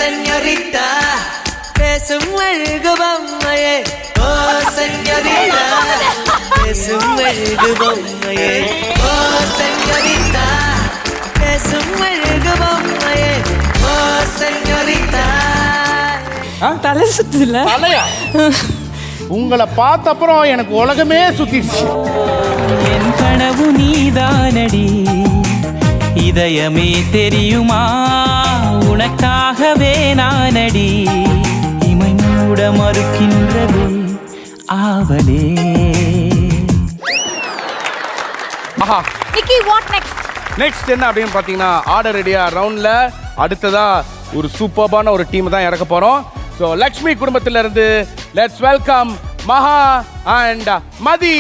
செஞரிட்டா பேசும் அழகு பொம்மையே ஓ செஞரிட்டா பேசும் அழகு பொம்மையே ஓ செஞரிட்டா பேசும் அழகு பொம்மையே ஓ செஞரிட்டா. தலை சுத்துல தலையா? உங்களை பார்த்த அப்புறம் எனக்கு உலகமே சுத்திடுச்சு. என் கனவு நீதானடி இதயமே தெரியுமா உனக்காகவே நானடி இமை மூட மறுக்கின்றது ஆவலே. ஆஹா, நிக்கி வாட் நெக்ஸ்ட்? நெக்ஸ்ட் என்ன அப்படின்னு பார்த்தீங்கன்னா ஆர்டர் ரெடியா ரவுண்ட்ல அடுத்ததா ஒரு சூப்பர்பான ஒரு டீம் தான் இறக்க போறோம். ஸோ லக்ஷ்மி குடும்பத்திலிருந்து லெட்ஸ் வெல்கம் மகா அண்ட் மதி.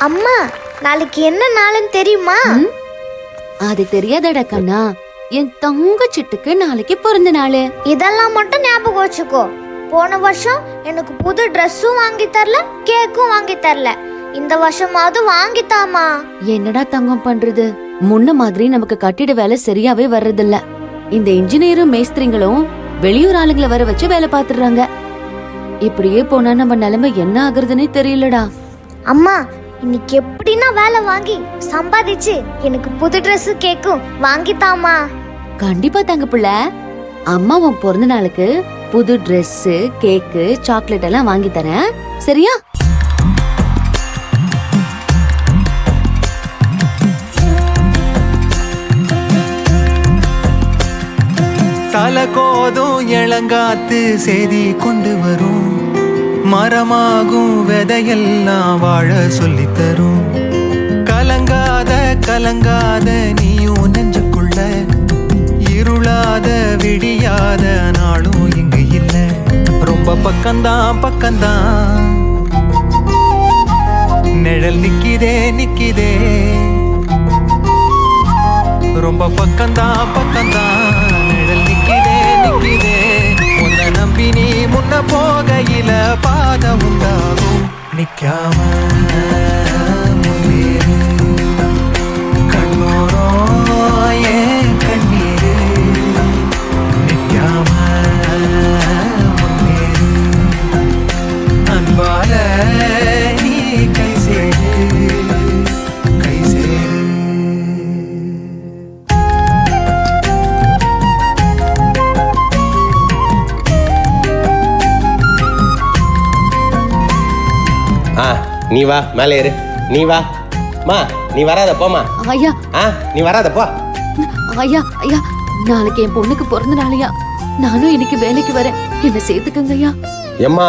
அம்மா, நாளைக்கு என்ன நாளுன்னு தெரியுமா? அது தெரியாதடா கண்ணா, என் தங்கச்சிட்டுக்கு நாளைக்கு பிறந்த நாளு. இதெல்லாம் மட்டும் ஞாபகம் வச்சுக்கோ. போன வருஷம் எனக்கு புது ட்ரெஸ்ஸும் வாங்கி தரல, கேக்கும் வாங்கி தரல. இந்த வருஷமாவது வாங்கித்தாமா. என்னடா தங்கம் பண்றது, முன்ன மாதிரி நமக்கு கட்டிட வேலை சரியாவே வர்றதில்ல. இந்த இன்ஜினியரும் மேஸ்திரிங்களும் வெளியூர் ஆளுங்களை வர வச்சு வேலை பாத்துறாங்க. இப்படியே போனா நம்ம நிலைமை என்ன ஆகுறதுன்னே தெரியலடா. அம்மா, இன்னைக்கு எப்படின்னா வேலை வாங்கி சம்பாதிச்சு எனக்கு புது ட்ரெஸ் கேக்கும் வாங்கித்தாமா. கண்டிப்பா தங்க பிள்ளை, அம்மா உன் பிறந்த நாளுக்கு புது ட்ரெஸ், கேக்கு, சாக்லேட் எல்லாம் வாங்கி தரேன், சரியா? தலை கோதும் இளங்காத்து செய்தி கொண்டு வரும், மரமாகும் விதையெல்லாம் வாழ சொல்லி தரும். கலங்காத கலங்காத நீயும் நெஞ்சுக்குள்ள, இருளாத விடியாத நாளும் இங்கு இல்ல. ரொம்ப பக்கம்தான் பக்கம்தான் நிழல் நிக்கிதே நிக்கிதே. ரொம்ப பக்கம்தான் பக்கம்தான் நிழல் நிக்கிதே நிக்கிதே. உன்னை நம்பி நீ முன்ன போகையில பாத உண்டாகும். நிக்காம முன்னேறு, கண்ணோரோ ஏன் கண்ணீரு. நிக்காம முன்னேறு, அன்பால நீ கை சேரு கை சேரு. நீ வா, மேலே ஏறு. நீ வா மா, நீ வராத போமா. ஐயா, நீ வராத போ. ஐயா ஐயா, நாளைக்கு என் பொண்ணுக்கு பிறந்த நாளையா, நானும் இன்னைக்கு வேலைக்கு வரேன், என்ன சேர்த்துக்கங்க ஐயா. ஏம்மா,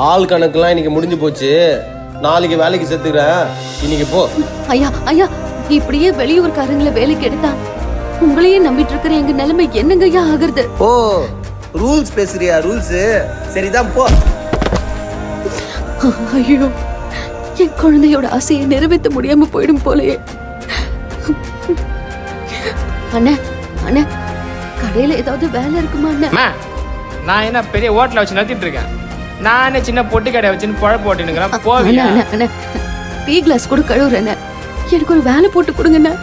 ஆள் கணக்குலாம் இன்னைக்கு முடிஞ்சு போச்சு, நாளைக்கு வேலைக்கு சேர்த்துக்கிறேன், இன்னைக்கு போ. ஐயா ஐயா, இப்படியே வெளியூர்காரங்களை வேலைக்கு எடுத்தா உங்களையே நம்பிட்டு இருக்கிற எங்க நிலைமை என்னங்க ஐயா ஆகுறது? ஓ, ரூல்ஸ் பேசுறியா? ரூல்ஸ் சரிதான், போ. ஐயோ, என் குழந்தையோட ஆசையை நிறைவேற்ற முடியாம போயிடும் போலயே. அண்ணா அண்ணா, கடையில ஏதாவது வேலை இருக்குமா அண்ணா? நான் என்ன பெரிய ஹோட்டல வச்சு நடத்திட்டு இருக்கேன், நானே சின்ன பொட்டி கடை வச்சுன்னு பழப்பு ஓட்டினுக்கிறேன். போவீங்க? டீ கிளாஸ் கூட கழுவுறேன், எனக்கு ஒரு வேலை போட்டு கொடுங்கண்ணா.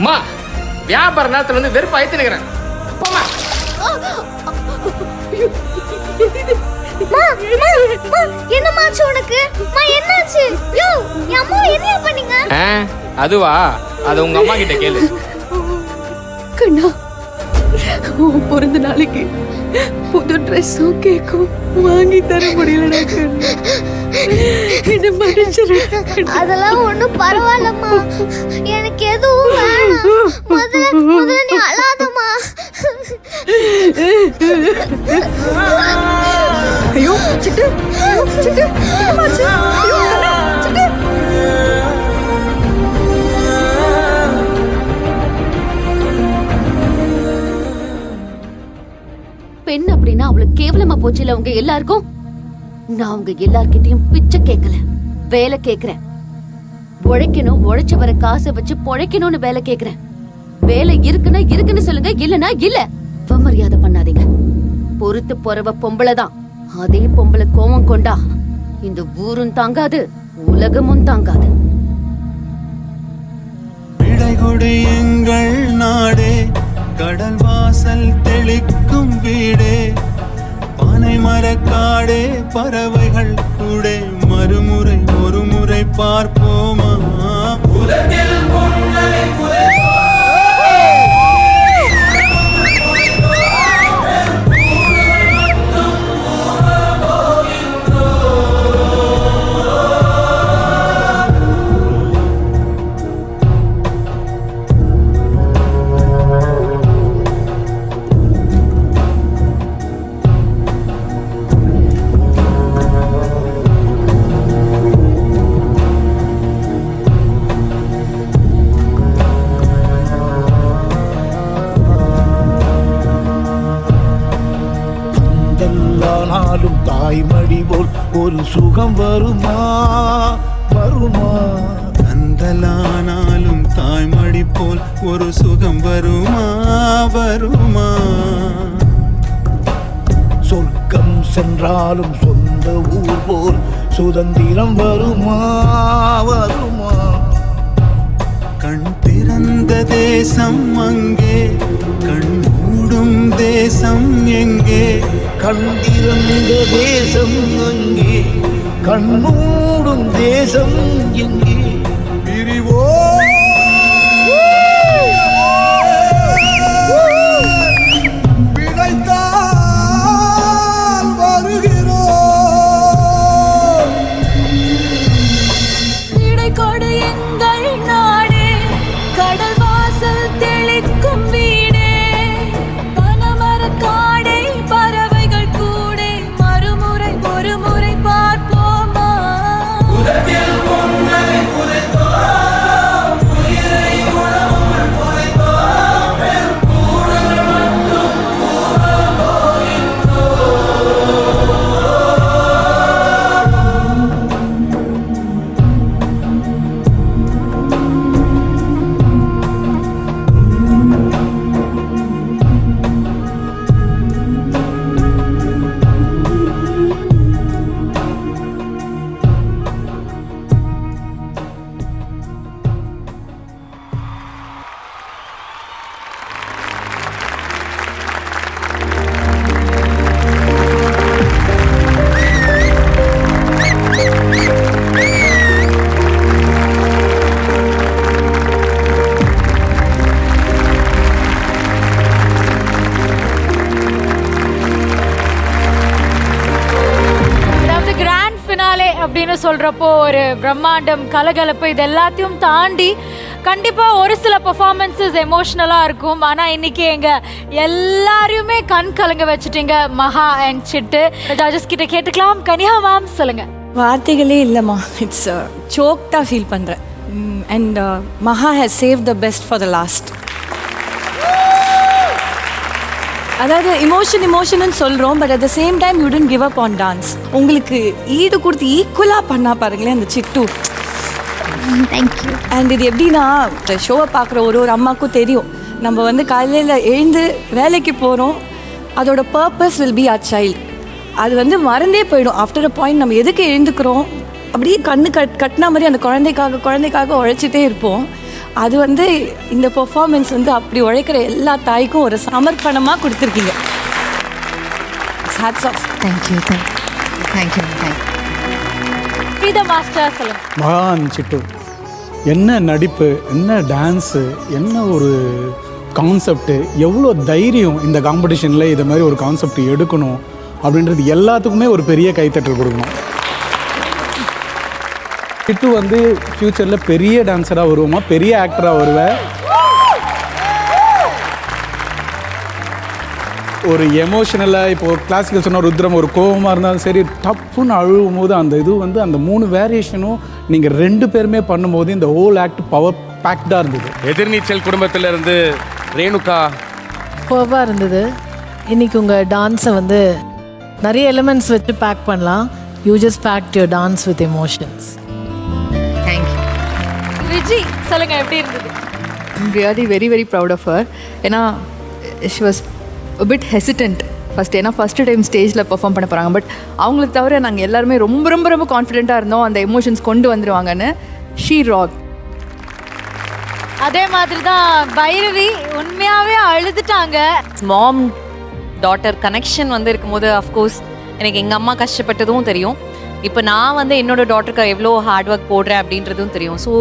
வியாபார நேரத்துல வந்து வெறுப்பு ஆயிட்டுனுக்கிறேன், போமா. என்னமாச்சு உனக்கு? என்னாச்சு? யோ, என் அம்மா என்ன பண்ணீங்க? அதுவா, அது உங்க அம்மா கிட்ட கேளு. கண்ணா, உன் பிறந்த நாளைக்கு புது ட்ரெஸ்ஸும் கேக்கும் வாங்கி தர முடியலடா கண்ணா, என்ன மன்னிச்சிரு. அதெல்லாம் ஒண்ணும் பரவாயில்லம்மா, எனக்கு எதுவும் வேணாம். முதல்ல நீ அழாதம்மா. ஐயோ சிட்டு, சிட்டு என்னமாச்சு? ஐயோ கண்ணா, சிட்டு. பெண் அப்படின்னா அவளுக்கு கேவலமா போச்சுல உங்க எல்லாருக்கும். நான் உங்க எல்லார்கிட்டயும் பிச்சை கேட்கல, வேலை கேக்குறேன். உழைக்கணும், உழைச்ச வர காசை வச்சு பொழைக்கணும்னு வேலை கேக்குறேன். வேலை இருக்குன்னா இருக்குன்னு சொல்லுங்க, இல்லன்னா இல்ல. மரியாதை பண்ணாதீங்க. பொறுத்து போறவ பொம்பளைதான், அதே பொம்பளை கோவம் கொண்டா இந்த ஊரும் தாங்காது, உலகமும் தாங்காது. விடை கொடு எங்கள் நாடே கடல் வாசல் தெளிக்கும் வீடே பானை மரக்காடே பறவைகள் கூடே மறுமுறை ஒரு முறை பார்ப்போமா ஆனாலும் தாய்மடி போல் ஒரு சுகம் வருமா வருமா கந்தலானாலும் தாய்மடி போல் ஒரு சுகம் வருமா வருமா சொர்க்கம் சென்றாலும் சொந்த ஊர் போல் சுதந்திரம் வருமா வருமா கண் திறந்த தேசம் அங்கே கண் மூடும் தேசம் எங்கே கண்டிருந்த தேசம் அங்கே கண்ணூடும் தேசம் எங்கே பிரிவோ பிழைத்தால் வருகிறோம் விடை கொடு எங்கள் நாடே கடல் வாசல் தெளிக்கும் வீடே பனமரக்காடே பறவைகள் கூடே மறுமுறை ஒரு முறை பார்ப்போமா அப்படின்னு சொல்றப்போ ஒரு பிரம்மாண்டம் கலகலப்பு இது எல்லாத்தையும் தாண்டி கண்டிப்பாக ஒரு சில பெர்ஃபார்மன்ஸஸ் எமோஷ்னலாக இருக்கும். ஆனால் இன்னைக்கு எங்கள் எல்லாரையுமே கண் கலங்க வச்சுட்டீங்க மகா அண்ட் சிட்டு. ஜட்ஜஸ் கிட்ட கேட்டுக்கலாம். கனிஹா மேம் சொல்லுங்க. வார்த்தைகளே இல்லைம்மா, இட்ஸ் சோக்டாக ஃபீல் பண்ணுறேன். அண்ட் மகா has save the best for the last. அதாவது இமோஷன் சொல்கிறோம், but at the same time you don't give up on dance. உங்களுக்கு ஈடு கொடுத்து ஈக்குவலாக பண்ணா பாருங்களேன் அந்த சிட்டு. தேங்க்யூ. அண்ட் இது எப்படின்னா, ஷோவை பார்க்குற ஒரு அம்மாவுக்கும் தெரியும், நம்ம வந்து காலையில் எழுந்து வேலைக்கு போகிறோம், அதோட purpose will be our child. அது வந்து மறந்தே போயிடும் ஆஃப்டர் அ பாயிண்ட். நம்ம எதுக்கு எழுந்துக்கிறோம், அப்படியே கண்ணு கட்டினா மாதிரி அந்த குழந்தைக்காக உழைச்சிட்டே இருப்போம். அது வந்து இந்த பெர்ஃபார்மன்ஸ் வந்து அப்படி உழைக்கிற எல்லா தாய்க்கும் ஒரு சமர்ப்பணமாக கொடுத்துருக்கீங்க. Hats off. தேங்க்யூ. ஃப்ரீதா மாஸ்டர் சொல்லுங்க. மகான் சிட்டு, என்ன நடிப்பு, என்ன டான்ஸு, என்ன ஒரு கான்செப்டு, எவ்வளோ தைரியம் இந்த காம்படிஷனில் இதை மாதிரி ஒரு கான்செப்ட் எடுக்கணும் அப்படின்றது எல்லாத்துக்குமே ஒரு பெரிய கைத்தட்டல் கொடுக்கணும். சிட்டு வந்து ஃப்யூச்சரில் பெரிய டான்ஸராக வருவோமா, பெரிய ஆக்டராக வருவேன். ஒரு எமோஷனலாக இப்போது கிளாசிக்கல் சொன்னால் ருத்ரம் ஒரு கோபமாக இருந்தாலும் சரி, டப்புன்னு அழுவும் போது அந்த இது வந்து அந்த 3 வேரியேஷனும் நீங்கள் 2 பேருமே பண்ணும்போது இந்த ஹோல் ஆக்ட் பவர் பேக்டாக இருந்தது. எதிர்நீச்சல் குடும்பத்திலிருந்து ரேணுகா. சூப்பராக இருந்தது. இன்றைக்கி உங்கள் டான்ஸை வந்து நிறைய எலிமெண்ட்ஸ் வச்சு பேக் பண்ணலாம். You just packed your dance with emotions. Thank you. Viji சொல்லுங்க, எப்படி இருந்தது? I'm really very very proud of her. ஏன்னா she was a bit hesitant first. ஏன்னா ஃபஸ்ட்டு டைம் ஸ்டேஜில் பெர்ஃபார்ம் பண்ண போகிறாங்க. பட் அவங்களுக்கு தவிர நாங்கள் எல்லாருமே ரொம்ப ரொம்ப ரொம்ப கான்ஃபிடென்ட்டாக இருந்தோம் அந்த எமோஷன்ஸ் கொண்டு வந்துடுவாங்கன்னு. She rock. அதே மாதிரி தான் பைரவி உண்மையாவே அழுதுட்டாங்க. மாம் டாட்டர் கனெக்ஷன் வந்து இருக்கும்போது அஃப்கோர்ஸ் எனக்கு எங்கள் அம்மா கஷ்டப்பட்டதும் தெரியும். இப்போ நான் வந்து என்னோட டாட்டருக்கு எவ்வளோ ஹார்ட் ஒர்க் போடுறேன் அப்படின்றதும் தெரியும். ஸோ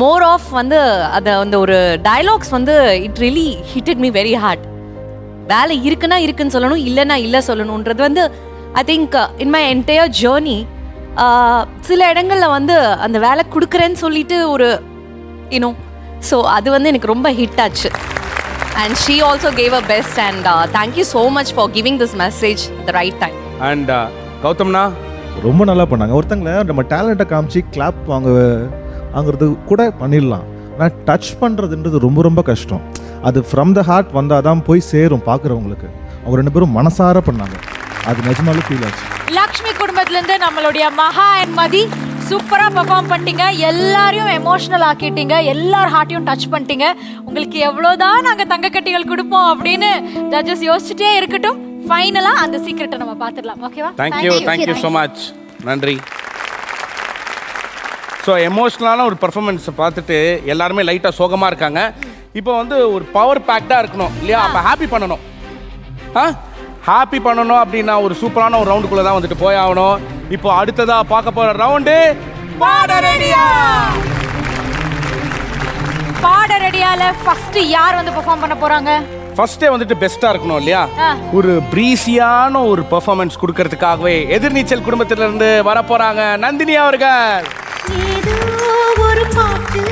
மோர் ஆஃப் வந்து அதை அந்த ஒரு டயலாக்ஸ் வந்து it really hitted me very hard. வேலை இருக்குன்னா இருக்குன்னு சொல்லணும், இல்லைன்னா இல்லை சொல்லணுன்றது வந்து I think in my entire journey சில இடங்களில் வந்து அந்த வேலை கொடுக்குறேன்னு சொல்லிட்டு ஒரு யூனோ ஸோ அது வந்து எனக்கு ரொம்ப ஹிட் ஆச்சு. And she also gave her best and thank you so much for giving this message at the right time. And கௌதம்னா ரொம்ப நல்லா பண்ணாங்க. ஒருத்தங்கள நம்ம டேலண்ட்டை காமிச்சு கிளாப் வாங்குறது கூட பண்ணிடலாம், ஆனால் டச் பண்ணுறதுன்றது ரொம்ப ரொம்ப கஷ்டம். அது ஃப்ரம் த ஹார்ட் வந்தால் தான் போய் சேரும் பார்க்குறவங்களுக்கு. அவங்க 2 பேரும் மனசார பண்ணாங்க, அது நிஜமாலே ஃபீல் ஆச்சு. லக்ஷ்மி குடும்பத்திலேருந்து நம்மளுடைய மகா அண்ட் மதி சூப்பராக பெர்ஃபார்ம் பண்ணிட்டீங்க. எல்லாரையும் எமோஷனல் ஆக்கிட்டீங்க, எல்லார் ஹார்ட்டையும் டச் பண்ணிட்டீங்க. உங்களுக்கு எவ்வளோதான் நாங்கள் தங்கக்கட்டிகள் கொடுப்போம் அப்படின்னு ஜட்ஜஸ் யோசிச்சுட்டே இருக்கட்டும். ஃபைனலாக அந்த சீக்ரெட்டை நம்ம பார்த்துடலாம். ஓகேவா? Thank you so much. நன்றி. ஸோ எமோஷ்னலான ஒரு பர்ஃபார்மன்ஸை பார்த்துட்டு எல்லாருமே லைட்டாக சோகமாக இருக்காங்க. இப்போ வந்து ஒரு பவர் பேக்டாக இருக்கணும் இல்லையா? அப்போ ஹாப்பி பண்ணணும். ஹாப்பி பண்ணணும் அப்படின்னா ஒரு சூப்பரான ஒரு ரவுண்டுக்குள்ளே தான் வந்துட்டு போய் ஆகணும். இப்போ அடுத்ததா பார்க்க போற ரவுண்டு பாட ரெடியா. பாட ரெடியால ஃபர்ஸ்ட் யார் வந்து பெர்ஃபார்ம் பண்ண போறாங்க? ஃபர்ஸ்டே வந்துட்டு பெஸ்டா இருக்கணும் இல்லையா? ஒரு பிரீசியான ஒரு பெர்ஃபார்மன்ஸ் கொடுக்கறதுக்காகவே எதிர்நீச்சல் குடும்பத்திலிருந்து வர போறாங்க நந்தினி அவர்கள். ஒரு பாட்டு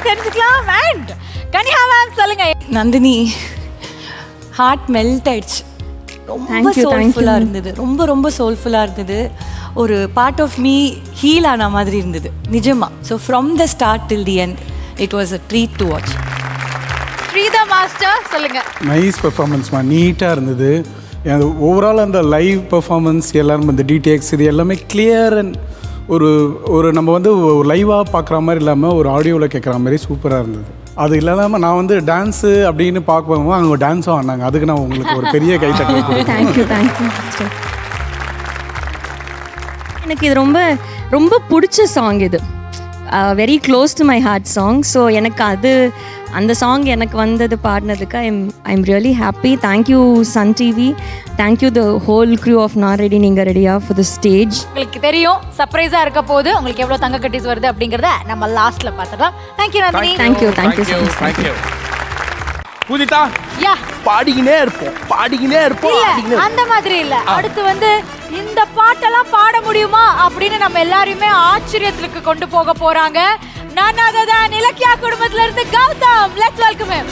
தெரிஞ்சுக்கலாம். அண்ட் கனிஹா மேம் சொல்லுங்க. நந்தினி ஹார்ட் மெல்ட் ஆயிடுச்சு. ரொம்ப சோல்ஃபுல்லாக இருந்தது. ரொம்ப சோல்ஃபுல்லாக இருந்தது. ஒரு பார்ட் ஆஃப் மீ ஹீல் ஆன மாதிரி இருந்தது நிஜமா. So from the start till the end it was a treat to watch. Sritha master சொல்லுங்க. நைஸ் பெர்ஃபார்மன்ஸ்மா, நீட்டாக இருந்தது. அந்த ஓவரால் அந்த லைவ் பெர்ஃபார்மன்ஸ் எல்லாரும் இந்த டிடிஎக்ஸ் இது எல்லாமே கிளியர் அண்ட் ஒரு நம்ம வந்து லைவாக பார்க்குற மாதிரி இல்லாமல் ஒரு ஆடியோவில் கேட்குற மாதிரி சூப்பராக இருந்தது. அது இல்லாமல் நான் வந்து டான்ஸு அப்படின்னு பார்க்கும்போது அவங்க டான்ஸும் ஆனாங்க. அதுக்கு நான் உங்களுக்கு ஒரு பெரிய கைத்தட்டல். தேங்க்யூ எனக்கு இது ரொம்ப பிடிச்ச சாங். இது very close to my heart song. So எனக்கு அந்த சாங் எனக்கு வந்தது பாடினதுக்கு I'm really happy. Thank you Sun TV, thank you the whole crew of நான் ரெடி நீங்கள் ரெடியா ஃபார் த ஸ்டேஜ். உங்களுக்கு தெரியும் சர்ப்ரைஸாக இருக்க போது உங்களுக்கு எவ்வளோ தங்க கட்டிஸ் வருது அப்படிங்கிறத நம்ம லாஸ்ட்டில் பார்த்துக்கலாம். தேங்க்யூ நந்தினி. தேங்க்யூ. பூஜிதா பாடிக்கினே இருப்போம். அந்த மாதிரி இல்ல. அடுத்து வந்து இந்த பாட்டெல்லாம் பாட முடியுமா அப்படின்னு நம்ம எல்லாரையுமே ஆச்சரியத்துக்கு கொண்டு போக போறாங்க. நான் அதான் இலக்கியா குடும்பத்துல இருந்து கௌதம். Let's welcome him.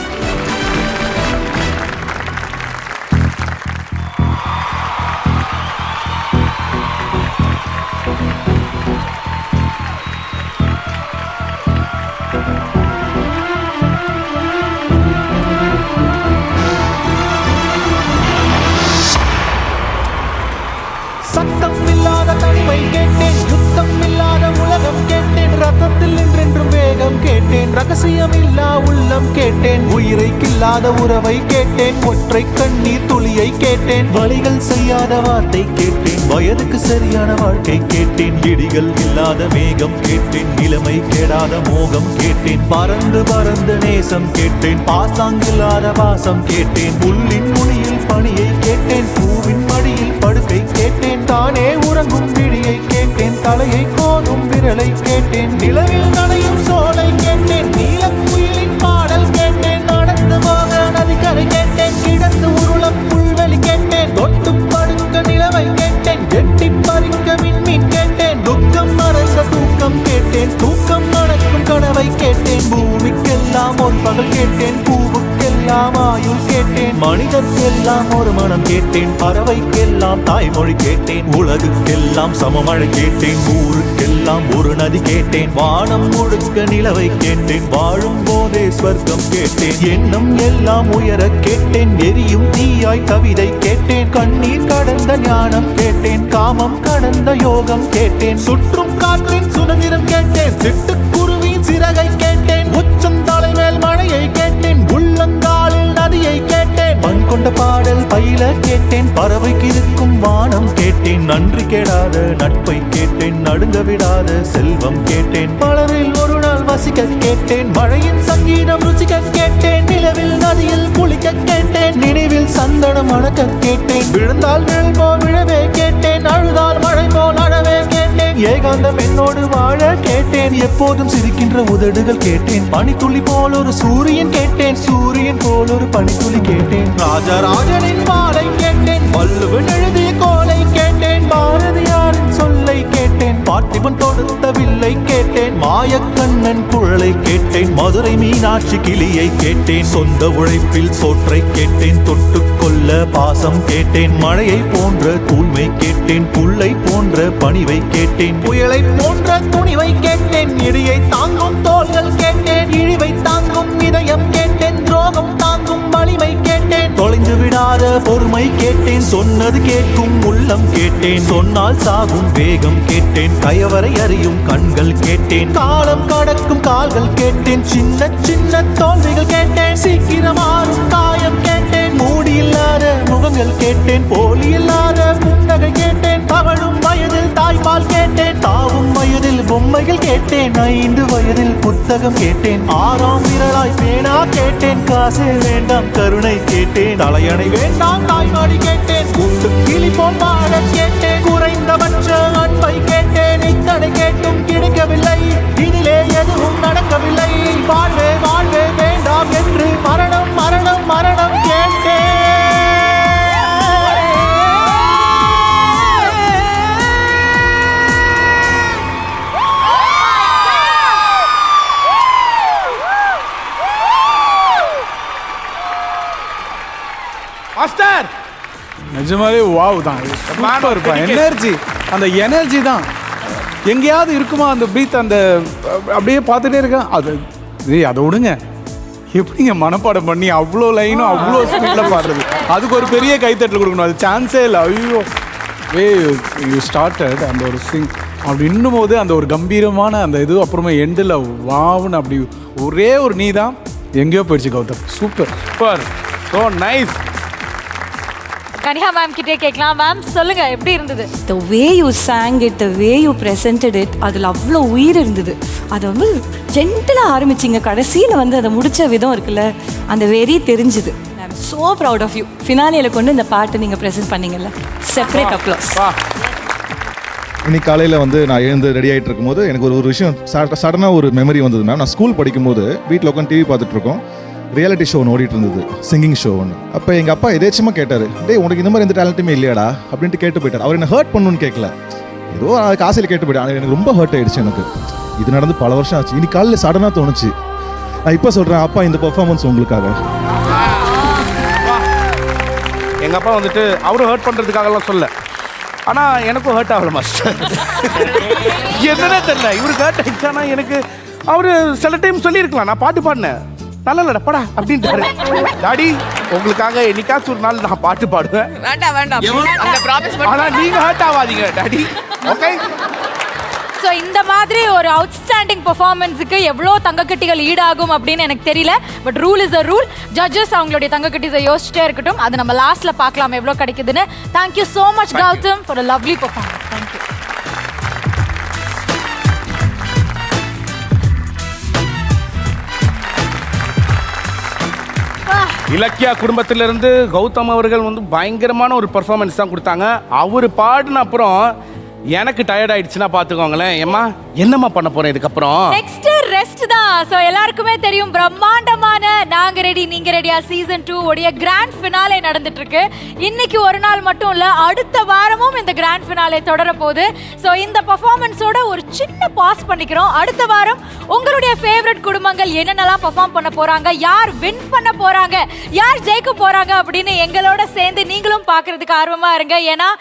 சத்தம் இல்லாத தனிமை கேட்டேன், யுத்தம் இல்லாத உலகம் கேட்டேன், ரத்தத்தில் நின்றென்றும் வேகம் கேட்டேன், ரகசியம் இல்லா உள்ளம் கேட்டேன், உயிரை கில்லாத உறவை கேட்டேன், ஒற்றை கண்ணீர் துளியை கேட்டேன், வழிகள் செய்யாத வார்த்தை கேட்டேன், வயதுக்கு சரியான வாழ்க்கை கேட்டேன், இடிகள் இல்லாத மேகம் கேட்டேன், நிலைமை கேடாத மோகம் கேட்டேன், பறந்து பறந்து நேசம் கேட்டேன், பாசாங்கில்லாத வாசம் கேட்டேன், புல்லின் முனியில் பணியை கேட்டேன், பூவின் மடியில் படுக்கை கேட்டேன், தானே உறங்கும் விழியை கேட்டேன், தலையை கோதும் விரலை கேட்டேன், நிலவில் நனையும் சோலை கேட்டேன், நீலக்குயிலின் பாடல் கேட்டேன், நடந்து போக நதிக்கரை கேட்டேன், கிடந்து உருளம் புல்வெளி கேட்டேன், தொட்டு படுக்க நிலவை கேட்டேன், எட்டி பறிக்க விண்மீன் கேட்டேன், துக்கம் மறந்த தூக்கம் கேட்டேன், தூக்கம் மணக்கும் கனவை கேட்டேன், பூமிக்கெல்லாம் ஒரு பகல் கேட்டேன், பூவுக்கெல்லாம் ஆயுள் கேட்டேன், மனிதர்க்கெல்லாம் ஒரு மனம் கேட்டேன், பறவைக்கெல்லாம் தாய்மொழி கேட்டேன், உலகுக்கெல்லாம் சமமழை கேட்டேன், ஊருக்கெல்லாம் ஒரு நதி கேட்டேன், வானம் முழுக்க நிலவை கேட்டேன், வாழும் போதே ஸ்வர்க்கம் கேட்டேன், எண்ணம் எல்லாம் உயர கேட்டேன், எரியும் தீயாய் கவிதை கேட்டேன், கண்ணீர் கடந்த ஞானம் கேட்டேன், காமம் கடந்த யோகம் கேட்டேன், சுற்றும் காற்றின் சுதந்திரம் கேட்டேன், சிட்டுக்குருவின் சிறகை கேட்டேன், உச்சந்தலை மேல் மழையை கேட்டேன், உள்ளங்காலில் நதியை கேட்டேன், மண் கொண்ட பாடல் பயில கேட்டேன், பறவைக்கு இருக்கும் வானம் கேட்டேன், நன்றி கேடாத நட்பை கேட்டேன், நடுங்க விடாத செல்வம் கேட்டேன், மலரில் ஒரு நாள் வசிக்க கேட்டேன், மழையின் சங்கீதம் ருசிக்க கேட்டேன், நிலவில் நதியில் குளிக்க கேட்டேன், நினைவில் சந்தனம் மணக்க கேட்டேன், விழுந்தால் நிழல் போல் விழவே கேட்டேன், அழுதால் மழை போல் அழவே கேட்டேன், ஏகாந்தம் என்னோடு வாழ கேட்டேன், எப்போதும் சிரிக்கின்ற உதடுகள் கேட்டேன், பனித்துளி போல் ஒரு சூரியன் கேட்டேன், சூரியன் போல் ஒரு பனித்துளி கேட்டேன், ராஜராஜனின் மாலை கேட்டேன், வள்ளுவன் எழுதிய கோலை கேட்டேன், பாரதியாரின் சொல்லை கேட்டேன், பார்த்திபன் தொடுத்த வில்லை கேட்டேன், மாயக்கண்ணன் குழலை கேட்டேன், மதுரை மீனாட்சி கிளியை கேட்டேன், சொந்த உழைப்பில் சோற்றை கேட்டேன், தொட்டுக்கொள்ள பாசம் கேட்டேன், மழையை போன்ற தூய்மை கேட்டேன், புல்லை போன்ற பணிவை கேட்டேன், புயலை போன்ற துணிவை கேட்டேன், இடியை தாங்கும் தோள்கள் கேட்டேன், இழிவை தாங்கும் இதயம் கேட்டேன், துரோகம் தாங்கும் வலிமை கேட்டேன், தொலைந்து விடாத பொறுமை கேட்டேன், சொன்னது கேட்கும் உள்ளம் கேட்டேன், சொன்னால் சாகும் வேகம் கேட்டேன், கயவரை அறியும் கண்கள் கேட்டேன், காலம் கடக்கும் கால்கள் கேட்டேன், சின்ன சின்ன தோல்விகள் கேட்டேன், சீக்கிரமாறும் காயம் கேட்டேன், மூடி இல்லாத முகங்கள் கேட்டேன், போலி இல்லாத புன்னகை கேட்டேன், தவழும் வயதில் தாய்ப்பால் கேட்டேன், தாவும் வயதில் பொம்மைகள் கேட்டேன், 5 வயதில் புத்தகம் கேட்டேன், 6ஆம் விரலாய் பேனா கேட்டேன், காசு வேண்டாம் கருணை கேட்டேன், தலையணை வேண்டாம் தாய்மொழி கேட்டேன், கூட்டு கிளி போல் வாழ கேட்டேன், குறைந்தபட்ச அன்பை கேட்டேன், இத்தனை கேட்டும் கிடைக்கவில்லை, இதிலே எதுவும் நடக்கவில்லை, வாழ்வே வாழ்வே வேண்டாம் என்று மரணம் மரணம் மரணம் கேட்டேன். நிஜமாவே வாவ் தான், சூப்பர் இருப்பா. எனர்ஜி, அந்த எனர்ஜி தான் எங்கேயாவது இருக்குமா அந்த ப்ரீத், அந்த அப்படியே பார்த்துட்டே இருக்கேன். அது அதை விடுங்க, எப்படிங்க மனப்பாடம் பண்ணி அவ்வளோ லைனும் அவ்வளோ ஸ்பீடில் பாடுறது, அதுக்கு ஒரு பெரிய கைத்தட்டல் கொடுக்கணும். அது சான்ஸே இல்லை. ஐயோ யூ ஸ்டார்டட் அந்த ஒரு சிங் அப்படி இன்னும் போது அந்த ஒரு கம்பீரமான அந்த இது, அப்புறமா எண்டில் வாவுன்னு அப்படி ஒரே ஒரு நீ தான் எங்கேயோ போயிடுச்சு Gautham. Super super, so nice. Kaniha ma'am கிட்டே கேட்கலாம். மேம் சொல்லுங்க, எப்படி இருந்தது? The way you sang it, the way you presented it, அதில் அவ்வளோ உயிர் இருந்தது. அதை வந்து ஜென்டலாக ஆரம்பிச்சிங்க, கடைசியில் வந்து அதை முடித்த விதம் இருக்குல்ல, அந்த வெறி தெரிஞ்சுது. I am so proud of you. ஃபினாலியில் கொண்டு இந்த பாட்டை நீங்கள் ப்ரெசென்ட் பண்ணீங்கல்ல, செப்பரேட் அப்ளாஸ். இன்னைக்கு காலையில் வந்து நான் எழுந்து ரெடி ஆகிட்டு இருக்கும்போது எனக்கு ஒரு விஷயம் சடனாக ஒரு மெமரி வந்தது மேம். நான் ஸ்கூல் படிக்கும்போது வீட்டில் உட்காந்து டிவி பார்த்துட்டு இருக்கோம், ரியாலிட்டி ஷோ ஒன்று ஓடிட்டு இருந்தது, சிங்கிங் ஷோ ஒன்று. அப்போ எங்கள் அப்பா எதேச்சமாக கேட்டார், டேய் உனக்கு இந்த மாதிரி எந்த டேலண்ட்டுமே இல்லையாடா அப்படின்ட்டு கேட்டு போயிட்டார். அவர் என்ன ஹர்ட் பண்ணணும்னு கேட்கல, ஏதோ காசையில் கேட்டு போயிட்டார். எனக்கு ரொம்ப ஹர்ட் ஆகிடுச்சு. எனக்கு இது நடந்து பல வருஷம் ஆச்சு. இன்னைக்கு காலையில் சடனாக தோணுச்சு. நான் இப்போ சொல்கிறேன், அப்பா இந்த பெர்ஃபார்மன்ஸ் உங்களுக்காக. எங்கள் அப்பா வந்துட்டு அவரும் ஹர்ட் பண்ணுறதுக்காகலாம் சொல்ல, ஆனால் எனக்கும் ஹர்ட் ஆகல மாஸ்டர். என்னன்னே தெரியல, இவருக்கு ஹர்ட் ஆகிடுச்சானா எனக்கு. அவர் சில டைம் சொல்லியிருக்கலாம், நான் பாட்டு பாடினேன் நல்லா இல்லடா படா அப்படின்ட்டாரு. டாடி உங்களுக்காக என்னைக்காச்சும் ஒரு நாள் நான் பாட்டு பாடுவேன், ஆனால் நீங்கள் ஹர்ட் ஆகாதீங்க டாடி, ஓகே? ஸோ இந்த மாதிரி ஒரு அவுட்ஸ்டாண்டிங் பெர்ஃபார்மன்ஸுக்கு எவ்வளோ தங்கக்கட்டிகள் ஈடாகும் அப்படின்னு எனக்கு தெரியல. But rule is a rule. Judges அவங்களுடைய தங்கக்கட்டிஸை யோசிச்சுட்டே இருக்கட்டும், அது நம்ம லாஸ்ட்டில் பார்க்கலாம் எவ்வளோ கிடைக்குதுன்னு. Thank you so much Gautham for a lovely performance. Thank you. Ilakkiya குடும்பத்திலிருந்து கௌதம் அவர்கள் வந்து பயங்கரமான ஒரு பெர்ஃபார்மன்ஸ் தான் கொடுத்தாங்க. அவர் பாடின அப்புறம் எனக்கு டயர்ட் ஆயிடுச்சுன்னா பார்த்துக்கோங்களேன். ஏம்மா என்னம்மா பண்ண போறேன் இதுக்கப்புறம்? நெக்ஸ்ட் ரெஸ்ட் தான். ஸோ எல்லாருக்குமே தெரியும், பிரம்மாண்டமான நாங்க ரெடி நீங்க ரெடியா சீசன் 2 உடைய கிராண்ட் ஃபினாலே நடந்துட்டு இருக்கு. இன்னைக்கு ஒரு நாள் மட்டும் இல்ல, அடுத்த வாரமும் இந்த கிராண்ட் ஃபினாலே தொடர போகுது. ஸோ இந்த பெர்ஃபார்மன்ஸோட ஒரு சின்ன பாஸ் பண்ணிக்கிறோம். அடுத்த வாரம் உங்களுடைய ஃபேவரட் குடும்பங்கள் என்னென்னலாம் பெர்ஃபார்ம் பண்ண போறாங்க, யார் வின் பண்ண போறாங்க, யார் ஜெயிக்க போறாங்க அப்படின்னு எங்களோட சேர்ந்து நீங்களும் பார்க்கறதுக்கு ஆர்வமா இருங்க. ஏன்னா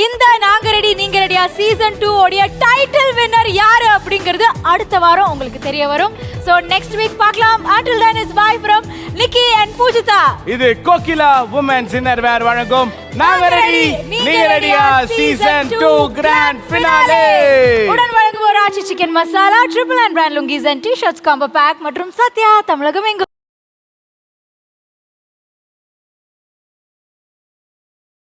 இந்த நாங்க ரெடி நீங்க ரெடியா சீசன் 2 உடைய டைட்டில் வின்னர் யாரு அப்படிங்கிறது அடுத்த வாரம் உங்களுக்கு தெரிய வரும். So next week பார்க்கலாம். Until then it's bye from Nikki and Pujita. இது கோகிலா Women's Innerwear வழங்கும் நாங்க ரெடி நீங்க ரெடியா சீசன் 2 கிராண்ட் ஃபினாலே. உடன் வழங்குவோர் Aachi chicken masala, triple and brand lungis and T-shirts combo pack மற்றும் சத்யா தமிழகம் எங்கும்.